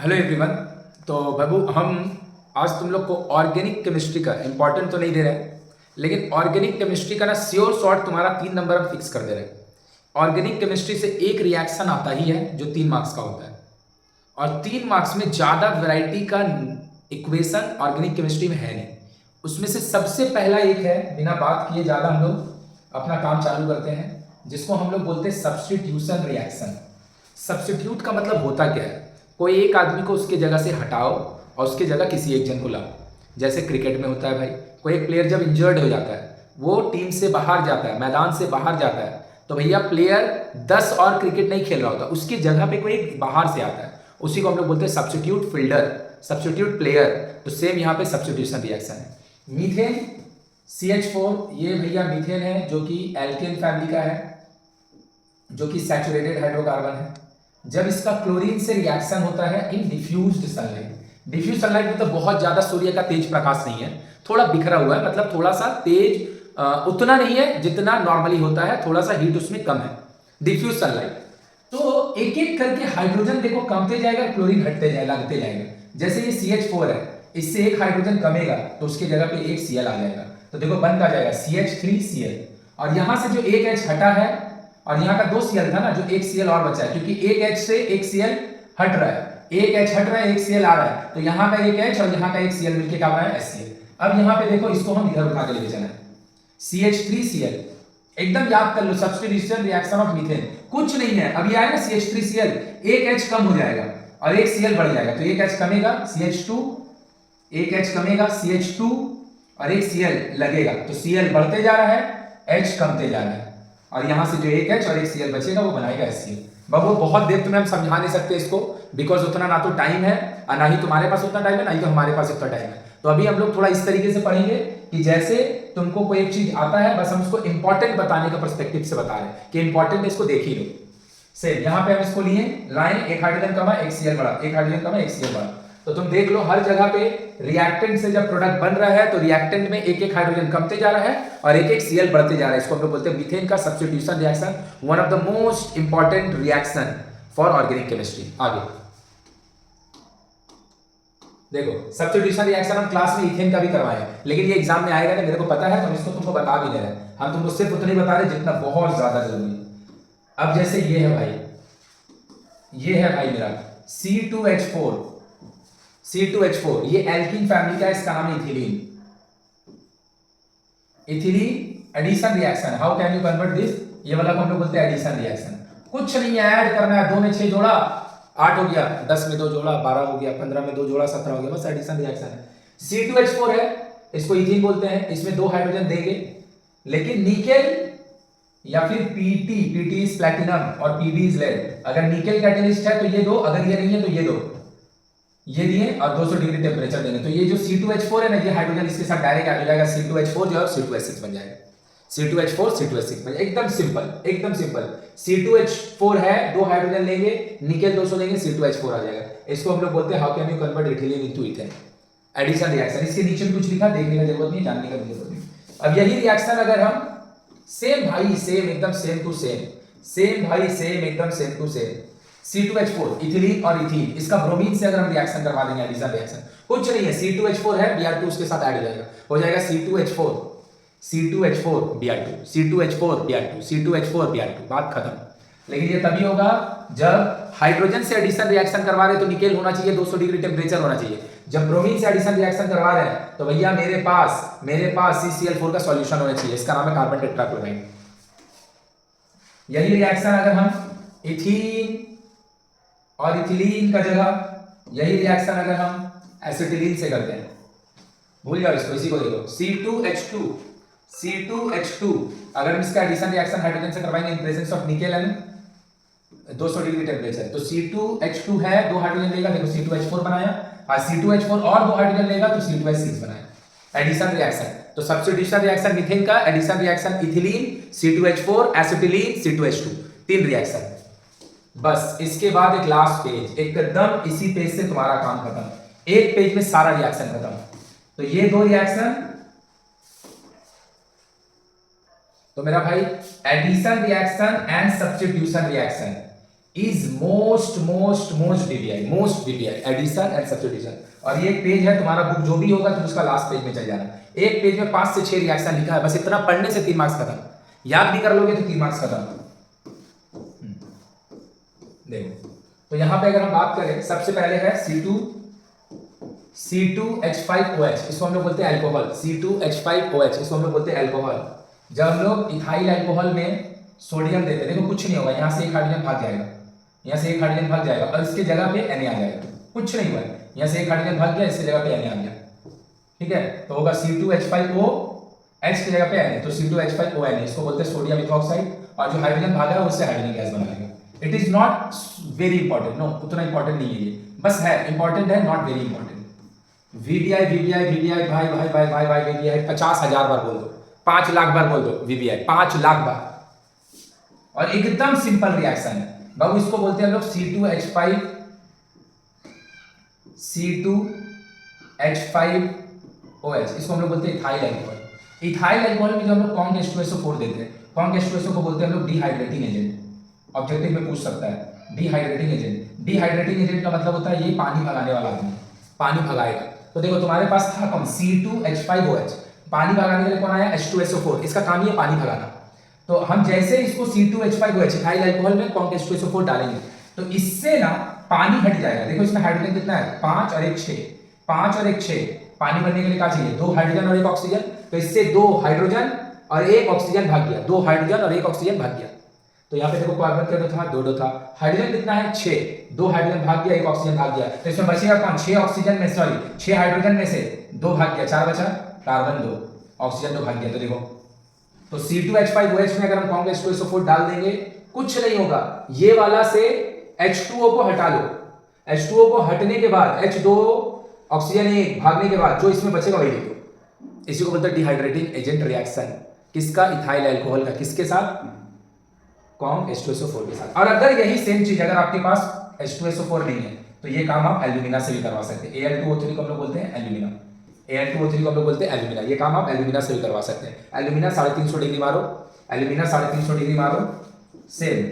Hello everyone. तो बाबू हम आज तुम लोग को ऑर्गेनिक केमिस्ट्री का इंपॉर्टेंट तो नहीं दे रहे हैं, लेकिन ऑर्गेनिक केमिस्ट्री का ना श्योर शॉर्ट तुम्हारा 3 नंबर हम फिक्स कर दे रहे हैं। ऑर्गेनिक केमिस्ट्री से एक रिएक्शन आता ही है जो 3 मार्क्स का होता है, और 3 मार्क्स में ज़्यादा वैरायटी का इक्वेशन ऑर्गेनिक केमिस्ट्री में है नहीं। उसमें से सबसे पहला एक है, बिना बात किए ज़्यादा हम लोग अपना काम चालू करते हैं, जिसको हम लोग बोलते हैं सब्स्टिट्यूशन रिएक्शन। सब्स्टिट्यूट का मतलब होता क्या है? कोई एक आदमी को उसके जगह से हटाओ और उसके जगह किसी एक जन को लाओ। जैसे क्रिकेट में होता है भाई, कोई एक प्लेयर जब इंजर्ड हो जाता है, वो टीम से बाहर जाता है, मैदान से बाहर जाता है, तो भैया प्लेयर 10 और क्रिकेट नहीं खेल रहा होता, उसकी जगह पे कोई बाहर से आता है, उसी को हम लोग बोलते हैं सब्स्टिट्यूट फील्डर, सब्स्टिट्यूट प्लेयर। तो सेम यहाँ पे सब्स्टिट्यूशन रिएक्शन है। मीथेन CH4, ये भैया मीथेन है जो कि एल्केन फैमिली का है, जो कि सैचुरेटेड हाइड्रोकार्बन है। जब इसका क्लोरीन से रिएक्शन होता है इन डिफ्यूज्ड सनलाइट, डिफ्यूज सनलाइट मतलब बहुत ज्यादा सूर्य का तेज प्रकाश नहीं है, थोड़ा बिखरा हुआ है, मतलब थोड़ा सा तेज उतना नहीं है जितना नॉर्मली होता है, थोड़ा सा हीट उसमें कम है, डिफ्यूज सनलाइट। तो एक एक करके हाइड्रोजन देखो कमते जाएगा, क्लोरीन हटते जाएगा, लगते जाएगा। जैसे ये CH4 है, इससे एक हाइड्रोजन कमेगा तो उसकी जगह पे एक Cl आ जाएगा, तो देखो बन का जाएगा CH3Cl। और यहां से जो एक H हटा है, और यहाँ का 2 Cl था ना, जो एक Cl और बचा है, क्योंकि एक H से एक Cl हट रहा है, एक H हट रहा है, एक Cl आ रहा है, तो यहाँ का एक H और यहाँ का एक Cl मिलके क्या बना है HCl। अब यहाँ पे देखो, इसको हम इधर उठा के लेके चला है, CH3Cl। एकदम याद कर लो, सब्स्टिट्यूशन रिएक्शन ऑफ मीथेन कुछ नहीं है। अब ये आएगा CH3Cl, एक H कम हो जाएगा और एक Cl बढ़ जाएगा, तो एक H कमेगा CH2, एक H कमेगा CH2 और एक Cl लगेगा, तो Cl बढ़ते जा रहा है, H कमते जा रहा है, और यहां से जो एक H और एक Cl बचेगा वो बनाएगा HCl। बाबू बहुत देर तुम्हें हम समझा नहीं सकते इसको, बिकॉज उतना ना तो टाइम है और ना ही तुम्हारे पास उतना टाइम है, ना ही तो हमारे पास उतना टाइम है। तो अभी हम लोग थोड़ा इस तरीके से पढ़ेंगे कि जैसे तुमको कोई एक चीज आता है, बस हम उसको इंपॉर्टेंट बताने का पर्सपेक्टिव से बता रहे हैं कि इंपॉर्टेंट इसको देख ही लो। सेम यहाँ पे हम इसको लिए लाइन, एक हाइड्रोजन कमा एक Cl बढ़ा, एक हाइड्रोजन कमा एक Cl बढ़ा, तो तुम देख लो हर जगह पे रिएक्टेंट से जब प्रोडक्ट बन रहा है तो रिएक्टेंट में एक एक हाइड्रोजन कमते जा रहा है और एक एक Cl बढ़ते जा रहा है। इसको हम लोग बोलते हैं मीथेन का substitution reaction, one of the most important reaction for organic chemistry. आगे देखो, सब्स्टिट्यूशन रिएक्शन हम क्लास में इथेन का भी करवाए हैं, लेकिन ये एग्जाम में आएगा ना, मेरे को पता है, तो इसको तुमको बता भी दे रहे हैं। हम तुमको सिर्फ उतना ही बता रहे जितना बहुत ज्यादा जरूरी है। अब जैसे ये है भाई, ये है भाई मेरा C2H4, C2H4 ये एल्कीन फैमिली का, इसका नाम है ethylene. Ethylene addition reaction, how can you convert this, ये वाला को हम लोग बोलते हैं एडिशन रिएक्शन। कुछ नहीं है, ऐड करना है, 2 में 6 जोड़ा 8 हो गया, 10 में 2 जोड़ा 12 हो गया, 15 में 2 जोड़ा 17 हो गया, बस एडिशन रिएक्शन है। C2H4 है, इसको इथीन बोलते हैं, इसमें 2 हाइड्रोजन देंगे, लेकिन निकेल या फिर PT इज प्लैटिनम और PB इज लेड। अगर निकेल कैटलिस्ट है तो ये दो, अगर ये नहीं है तो ये दो, ये दिए और 200 डिग्री टेम्परेचर देंगे, तो ये जो C2H4 है ना, ये हाइड्रोजन इसके साथ डायरेक्ट ऐड हो जाएगा, C2H4 जो है C2H6 बन जाएगा, C2H4 C2H6 बन जाएगा। एकदम सिंपल, एकदम सिंपल। C2H4 है, 2 हाइड्रोजन लेंगे, निकेल 200 लेंगे, C2H4 आ जाएगा। इसको हम लोग बोलते हैं how can you convert ethylene into ethane, addition reaction. इसके नीचे भी कुछ लिखा, देखने का जरूरत नहीं, जानने का जरूरत नहीं। अब यही रिएक्शन अगर हम सेम भाई सेम एकदम सेम टू सेम, सेम भाई सेम एकदम same to same, C2H4 ethylene और इथीन, इसका ब्रोमीन से अगर हम रिएक्शन करवा देंगे, एडिशन रिएक्शन, कुछ नहीं है, C2H4 है, Br2 उसके साथ ऐड हो जाएगा, हो जाएगा C2H4 Br2, C2H4 Br2, C2H4 Br2, बात खत्म। लेकिन ये तभी होगा जब हाइड्रोजन से एडिशन रिएक्शन करवा रहे तो निकेल होना चाहिए, 200 डिग्री टेम्परेचर होना चाहिए। जब ब्रोमीन से एडिशन रिएक्शन करवा रहे हैं तो भैया मेरे पास CCl4 का सॉल्यूशन होना चाहिए, इसका नाम है कार्बन टेट्राक्लोराइड। यही रिएक्शन अगर हम इथीन और इथिलीन का जगह, यही रिएक्शन अगर हम एसिटिलीन से करते हैं, भूल जाओ इसको, इसी को देखो C2H2 अगर हम इसका एडिशन रिएक्शन हाइड्रोजन से करवाएंगे in presence of nickel and 200 degree temperature, तो C2H2 है, 2 हाइड्रोजन लेगा, देखो C2H4 बनाया, और C2H4 और 2 हाइड्रोजन लेगा तो C2H6 बनाया, एडिशन रिएक्शन। तो सब्स्टिट्यूशन रिएक्शन मीथेन का, addition reaction ethylene, C2H4 acetylene C2H2, 3 reaction. बस इसके बाद एक लास्ट पेज, एकदम इसी पेज से तुम्हारा काम खत्म, एक पेज में सारा रिएक्शन खत्म। तो ये 2 रिएक्शन, तो मेरा भाई addition reaction and substitution reaction, is most VVI, most VVI, addition and substitution. और ये एक पेज है तुम्हारा, बुक जो भी होगा तुम उसका लास्ट पेज में चल जाना। एक पेज में 5 से 6 रिएक्शन लिखा है, बस इतना पढ़ने से 3 मार्क्स खत्म। याद भी कर लोगे तो 3 मार्क्स खत्म। देखो तो यहां पे अगर हम बात करें, सबसे पहले है C2H5OH, इसको हम लोग बोलते हैं अल्कोहल। C2H5OH इसको हम लोग बोलते हैं अल्कोहल। जब हम लोग इथाइल अल्कोहल में सोडियम देते हैं, देखो कुछ नहीं होगा, यहां से एक हाइड्रोजन भाग जाएगा, यहां से एक हाइड्रोजन भाग जाएगा और इसकी जगह पे Na आ जाएगा। कुछ नहीं हुआ, यहां से एक हाइड्रोजन भाग गया, इसकी जगह पे Na आ गया। ठीक है, तो होगा C2H5OH की जगह पे Na, तो C2H5ONA, इसको बोलते हैं सोडियम इथॉक्साइड। और जो हाइड्रोजन भागा है उससे हाइड्रोजन गैस बनाएगा। It is not very important, no उतना इंपॉर्टेंट नहीं है ये, बस है इंपॉर्टेंट है, not very important. VVI VVI VVI, भाई भाई भाई भाई भाई वीवीआई 50,000 बार बोल दो, 5 लाख बार बोल दो वीवीआई, 5 लाख बार। और एकदम सिंपल रिएक्शन है बाबू, इसको बोलते हैं हम लोग C2H5OH, इसको हम लोग बोलते हैं इथाइल अल्कोहल। इथाइल अल्कोहल में जो हम लोग कॉन्क H2SO4 देते हैं, कॉन्क H2SO को बोलते हैं हम लोग डिहाइड्रेटिंग एजेंट। ऑब्जेक्टिव में पूछ सकता है डिहाइड्रेटिंग एजेंट। डिहाइड्रेटिंग एजेंट का मतलब होता है ये पानी भगाने वाला आदमी, पानी भगाएगा। तो देखो तुम्हारे पास था कौन, C2H5OH, पानी भगाने के लिए कौन आया, H2SO4, इसका काम ही है पानी भगाना। तो हम जैसे इसको C2H5OH इथाइल अल्कोहल में कॉन्क H2SO4 डालेंगे तो इससे ना पानी हट जाएगा। देखो इसमें हाइड्रोजन कितना है, 5 और 1 6, 5 और 1 6। पानी बनने के लिए क्या चाहिए, 2 हाइड्रोजन और 1 ऑक्सीजन, तो इससे 2 हाइड्रोजन और 1 ऑक्सीजन भाग गया, 2 हाइड्रोजन और 1 ऑक्सीजन भाग गया। तो यहाँ पे देखो कार्बन का था 2 था, हाइड्रोजन कितना है 6, 2 हाइड्रोजन भाग गया, 1 ऑक्सीजन भाग गया, तो इसमें बचेगा कौन, 6 ऑक्सीजन में, सॉरी 6 हाइड्रोजन में से 2 भाग गया, 4 बचा, कार्बन 2, ऑक्सीजन 2 भाग गया। तो देखो तो C2H5OH में अगर हम कॉन्क H2SO4 डाल देंगे कुछ नहीं होगा, ये वाला से H2O को हटा लो, H2O को हटने के बाद H2 ऑक्सीजन 1 भागने के बाद जो इसमें बचेगा वही लिखो। इसी को बोलते हैं डिहाइड्रेटिंग एजेंट रिएक्शन, किसका, इथाइल अल्कोहल का, किसके साथ, कॉन्क H2SO4 के साथ। और अगर यही सेम चीज अगर आपके पास H2SO4 नहीं है तो ये काम आप एल्यूमिना से भी करवा सकते हैं। Al2O3 को हम लोग बोलते हैं एल्यूमिना, Al2O3 को हम लोग बोलते हैं एल्यूमिना, ये काम आप एल्यूमिना से भी करवा सकते हैं। एल्यूमिना 350 डिग्री मारो, एल्यूमिना 350 डिग्री मारो, सेम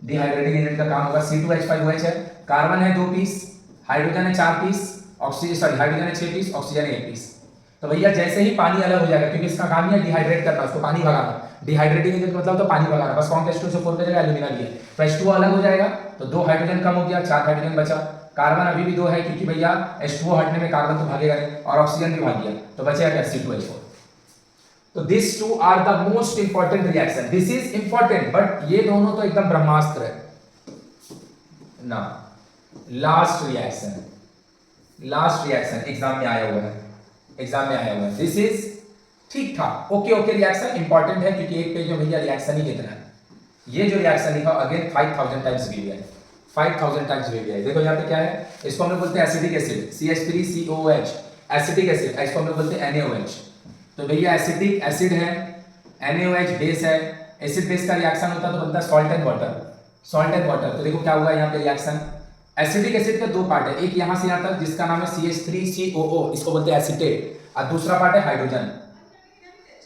डिहाइड्रेटिंग एजेंट का काम होगा। C2H5OH है, कार्बन है 2 पीस, हाइड्रोजन है 4 पीस, ऑक्सीजन सॉरी हाइड्रोजन है 6 पीस, ऑक्सीजन है 1 पीस। तो भैया जैसे ही पानी अलग हो जाएगा, क्योंकि इसका काम है डिहाइड्रेट करना, उसको पानी भगाना, डिहाइड्रेटिंग एजेंट मतलब तो पानी भगाना, बस कॉन्क H2SO4 की जगह एल्यूमिना लिए, तो H2O अलग हो जाएगा, तो 2 हाइड्रोजन कम हो गया, 4 हाइड्रोजन बचा, कार्बन अभी भी 2 है क्योंकि भैया H2O हटने में कार्बन तो भागेगा नहीं, और ऑक्सीजन भी भाग गया, तो बचेगा क्या, C2H4। तो this two are the most important reaction, this is important, but ये दोनों तो एकदम ब्रह्मास्त्र है ना। लास्ट रिएक्शन एग्जाम में आया हुआ है, दिस इज ठीक था, ओके रिएक्शन इंपॉर्टेंट है क्योंकि एक पेज में भैया रिएक्शन ही कितना है। ये जो रिएक्शन लिखा again 5000 times VVI, 5000 times VVI. देखो यहाँ पे क्या है, इसको हम लोग बोलते हैं acidic acid, CH3COOH, acetic acid, इसको हम लोग बोलते हैं NaOH। तो भैया एसिटिक एसिड है, NaOH बेस है, एसिड बेस का रिएक्शन होता तो बनता है सॉल्ट एंड वाटर। तो देखो क्या हुआ यहाँ पे रिएक्शन, एसिडिक एसिड के 2 पार्ट है, एक यहाँ से यहाँ तक जिसका नाम है CH3COO, इसको बोलते हैं एसीटेट, और दूसरा पार्ट है हाइड्रोजन।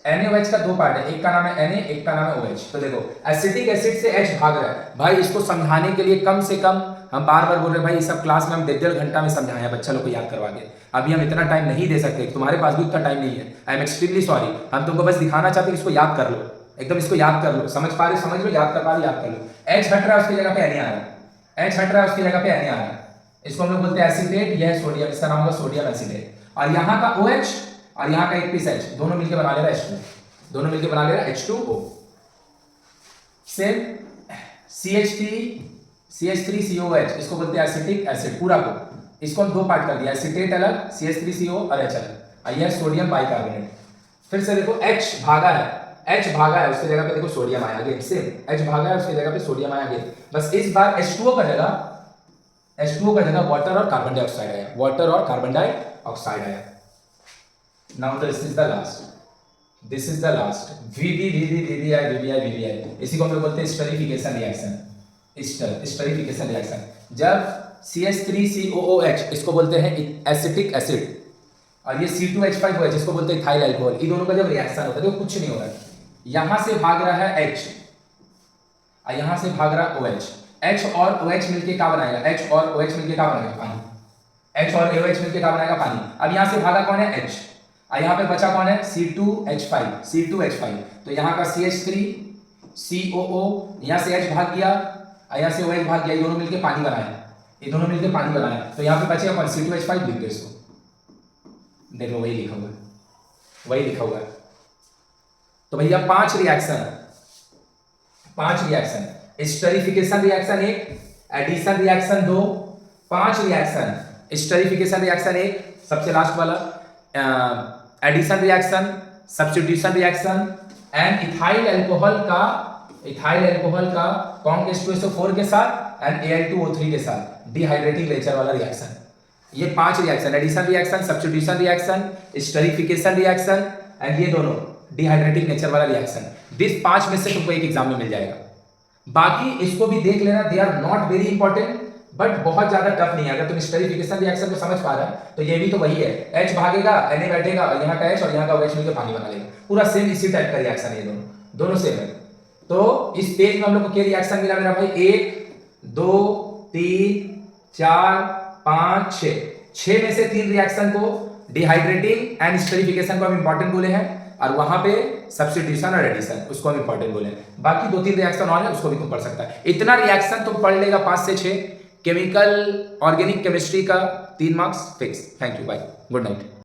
NaOH का 2 पार्ट है, एक का नाम है Na, एक का नाम है OH। तो देखो एसिटिक एसिड से H भाग रहा है, भाई इसको समझाने के लिए कम से कम हम बार बोल रहे हैं भाई, इस सब क्लास में हम 1.5 घंटा में समझाया बच्चा लोग को याद करवा के, अभी हम इतना टाइम नहीं दे सकते, तुम्हारे पास भी उतना टाइम नहीं है, आई एम एक्सट्रीमली सॉरी। हम तुमको बस दिखाना चाहते हैं, इसको याद कर लो, एकदम इसको याद कर लो, समझ पा रहे समझ लो, याद कर पा रहे याद कर लो। H हट रहा है उसकी जगह पे Na आ रहा है, H हट रहा है उसकी जगह पे Na आ रहा है, इसको हम लोग बोलते हैं एसीटेट, यह है सोडियम, इसका नाम होगा सोडियम एसीटेट। और यहाँ का OH और यहाँ का एक पीस H, दोनों मिलकर बना ले रहा है H2, दोनों मिलकर बना ले रहा है H2O। सेम CH3COOH, इसको बोलते हैं एसिटिक एसिड, पूरा को इसको हम 2 पार्ट कर दिया, एसीटेट अलग, CH3CO और H अलग, यह है सोडियम बाइकार्बोनेट। फिर से देखो H भागा है उसकी जगह पे देखो सोडियम आया अगेन, सेम H भागा है उसकी जगह पे सोडियम आया अगेन, बस इस बार H2O का जगह वाटर और कार्बन डाइऑक्साइड आया, now this is the last VVI, इसी को हम लोग बोलते हैं स्टरीफिकेशन रिएक्शन। जब CH3COOH, इसको बोलते हैं एसिटिक एसिड, और ये C2H5OH, इसको बोलते हैं इथाइल अल्कोहल, इन दोनों का जब रिएक्शन होता है तो कुछ नहीं हो रहा है, यहां से भाग रहा है H और यहां से भाग रहा OH, H और OH मिलके क्या बनाएगा, H और OH मिलके क्या बनाएगा, पानी। H और OH मिलके क्या बनाएगा, पानी। अब यहाँ से भागा कौन है, H, और यहाँ पे बचा कौन है, C2H5, तो यहाँ का CH3 COO, यहाँ से H भाग गया और यहाँ से OH भाग गया, ये दोनों मिलके पानी बनाया, ये दोनों मिलके पानी बनाया, तो यहाँ पे बचेगा कौन, C2H5 लिख दो इसको, देखो वही लिखा हुआ है, वही लिखा हुआ है। तो भैया 5 reaction, 5 reaction, esterification reaction 1, addition reaction 2, 5 reaction, esterification reaction 1, सबसे लास्ट वाला addition reaction, substitution reaction and ethyl alcohol का कॉन्क के साथ एंड Al2O3 के साथ डिहाइड्रेटिंग नेचर वाला रिएक्शन। ये 5 reaction, addition reaction, substitution reaction, esterification reaction and ये दोनों डिहाइड्रेटिंग नेचर वाला रिएक्शन, दिस 5 में से तुमको एक एग्जाम में मिल जाएगा। बाकी इसको भी देख लेना, they are not very important but बहुत ज्यादा टफ नहीं है। अगर तुम स्टरीफिकेशन रिएक्शन को समझ पा रहा है तो ये भी तो वही है, H भागेगा, Na बैठेगा और यहाँ का H और यहाँ का OH मिलकर पानी बना लेगा, पूरा सेम इसी टाइप का रिएक्शन है, ये दोनों सेम है। तो इस पेज में हम लोग को क्या रिएक्शन मिला मेरा भाई, 1 2 3 4 5 6 में से 3 रिएक्शन को डिहाइड्रेटिंग एंड स्टरीफिकेशन को हम इंपॉर्टेंट बोले हैं और वहां पे सब्स्टिट्यूशन और एडिशन उसको हम इंपॉर्टेंट बोले। बाकी 2-3 रिएक्शन और है उसको भी तुम पढ़ सकता है। इतना रिएक्शन तुम पढ़ लेगा 5 से 6, केमिकल ऑर्गेनिक केमिस्ट्री का 3 marks fix. Thank you, bye, good night.